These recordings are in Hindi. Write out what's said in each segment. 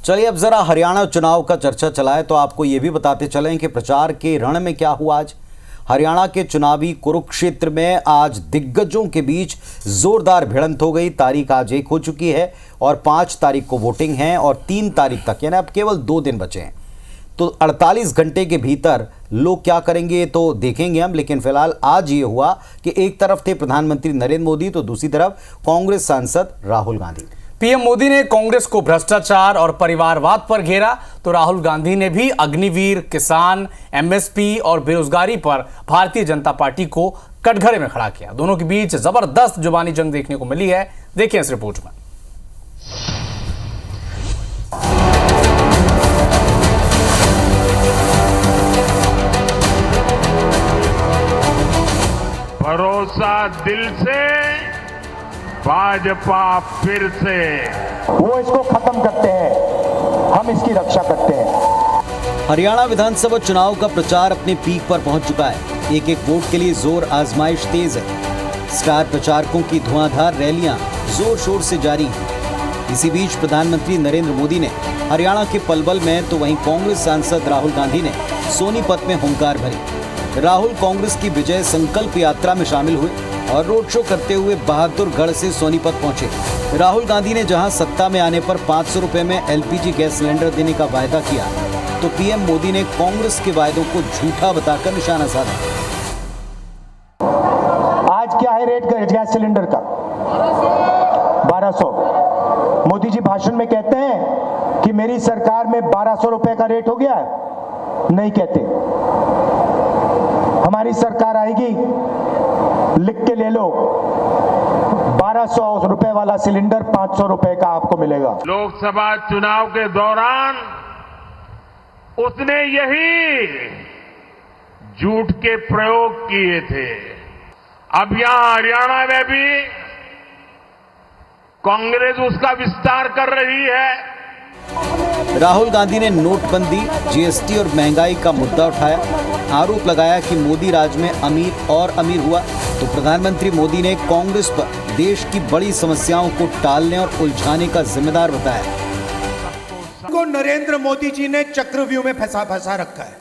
चलिए अब जरा हरियाणा चुनाव का चर्चा चलाए तो आपको ये भी बताते चलें कि प्रचार के रण में क्या हुआ आज। हरियाणा के चुनावी कुरुक्षेत्र में आज दिग्गजों के बीच जोरदार भिड़ंत हो गई। तारीख आज 1 हो चुकी है और 5 तारीख को वोटिंग है और 3 तारीख तक यानी अब केवल 2 दिन बचे हैं। तो 48 घंटे के भीतर लोग क्या करेंगे तो देखेंगे हम। लेकिन फिलहाल आज ये हुआ कि एक तरफ थे प्रधानमंत्री नरेंद्र मोदी तो दूसरी तरफ कांग्रेस सांसद राहुल गांधी। पीएम मोदी ने कांग्रेस को भ्रष्टाचार और परिवारवाद पर घेरा तो राहुल गांधी ने भी अग्निवीर, किसान, एमएसपी और बेरोजगारी पर भारतीय जनता पार्टी को कटघरे में खड़ा किया। दोनों के बीच जबरदस्त जुबानी जंग देखने को मिली है। देखिए इस रिपोर्ट में। भरोसा दिल से, भाजपा फिर से। वो इसको खत्म करते हैं, हम इसकी रक्षा करते हैं। हरियाणा विधानसभा चुनाव का प्रचार अपने पीक पर पहुंच चुका है। एक एक वोट के लिए जोर आजमाइश तेज है। स्टार प्रचारकों की धुआंधार रैलियां जोर शोर से जारी हैं। इसी बीच प्रधानमंत्री नरेंद्र मोदी ने हरियाणा के पलवल में तो वहीं कांग्रेस सांसद राहुल गांधी ने सोनीपत में हुंकार भरी। राहुल कांग्रेस की विजय संकल्प यात्रा में शामिल हुए और रोड शो करते हुए बहादुरगढ़ से सोनीपत पहुंचे। राहुल गांधी ने जहां सत्ता में आने पर 500 रुपए में एलपीजी गैस सिलेंडर देने का वायदा किया तो पीएम मोदी ने कांग्रेस के वायदों को झूठा बताकर निशाना साधा। आज क्या है रेट गैस सिलेंडर का? 1200। मोदी जी भाषण में कहते हैं कि मेरी सरकार में 1200 रुपए का रेट हो गया है। नहीं कहते। हमारी सरकार आएगी, लिख के ले लो, 1200 रुपए वाला सिलेंडर 500 रुपए का आपको मिलेगा। लोकसभा चुनाव के दौरान उसने यही झूठ के प्रयोग किए थे। अब यहां हरियाणा में भी कांग्रेस उसका विस्तार कर रही है। राहुल गांधी ने नोटबंदी, जीएसटी और महंगाई का मुद्दा उठाया। आरोप लगाया कि मोदी राज में अमीर और अमीर हुआ तो प्रधानमंत्री मोदी ने कांग्रेस पर देश की बड़ी समस्याओं को टालने और उलझाने का जिम्मेदार बताया। को नरेंद्र मोदी जी ने चक्रव्यूह में फंसा रखा है।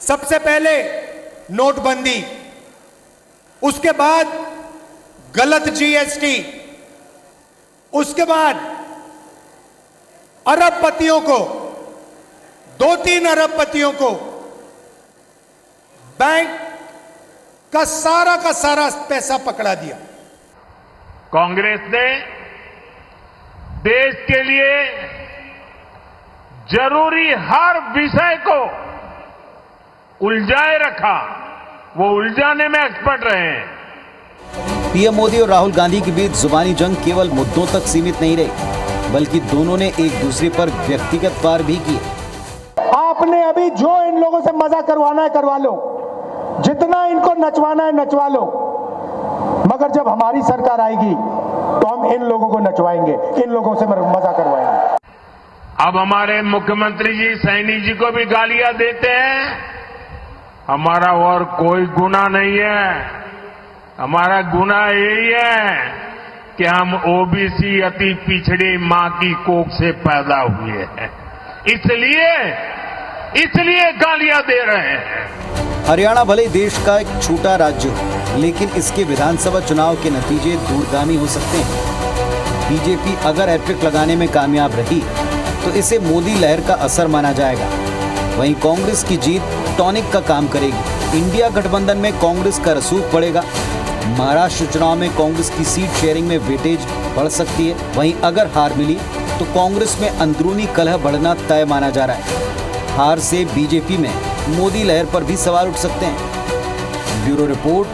सबसे पहले नोटबंदी, उसके बाद गलत जीएसटी, उसके बाद अरबपतियों को, 2-3 अरबपतियों को बैंक का सारा पैसा पकड़ा दिया। कांग्रेस ने देश के लिए जरूरी हर विषय को उलझाए रखा। वो उलझाने में एक्सपर्ट रहे हैं। पीएम मोदी और राहुल गांधी के बीच जुबानी जंग केवल मुद्दों तक सीमित नहीं रही बल्कि दोनों ने एक दूसरे पर व्यक्तिगत वार भी किए। आपने अभी जो इन लोगों से मजा करवाना है करवा लो, जितना इनको नचवाना है नचवा लो, मगर जब हमारी सरकार आएगी तो हम इन लोगों को नचवाएंगे, इन लोगों से मजा करवाएंगे। अब हमारे मुख्यमंत्री जी सैनी जी को भी गालियां देते हैं। हमारा और कोई गुनाह नहीं है। हमारा गुनाह यही है कि हम ओबीसी अति पिछड़ी मां की कोख से पैदा हुए हैं, इसलिए गालियां दे रहे हैं। हरियाणा भले देश का एक छोटा राज्य हो लेकिन इसके विधानसभा चुनाव के नतीजे दूरगामी हो सकते हैं। बीजेपी अगर हैट्रिक लगाने में कामयाब रही तो इसे मोदी लहर का असर माना जाएगा। वहीं कांग्रेस की जीत टॉनिक का काम करेगी। इंडिया गठबंधन में कांग्रेस का रसूख बढ़ेगा। महाराष्ट्र चुनाव में कांग्रेस की सीट शेयरिंग में वेटेज बढ़ सकती है। वहीं अगर हार मिली तो कांग्रेस में अंदरूनी कलह बढ़ना तय माना जा रहा है। हार से बीजेपी में मोदी लहर पर भी सवाल उठ सकते हैं। Bureau report,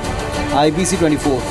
IBC 24।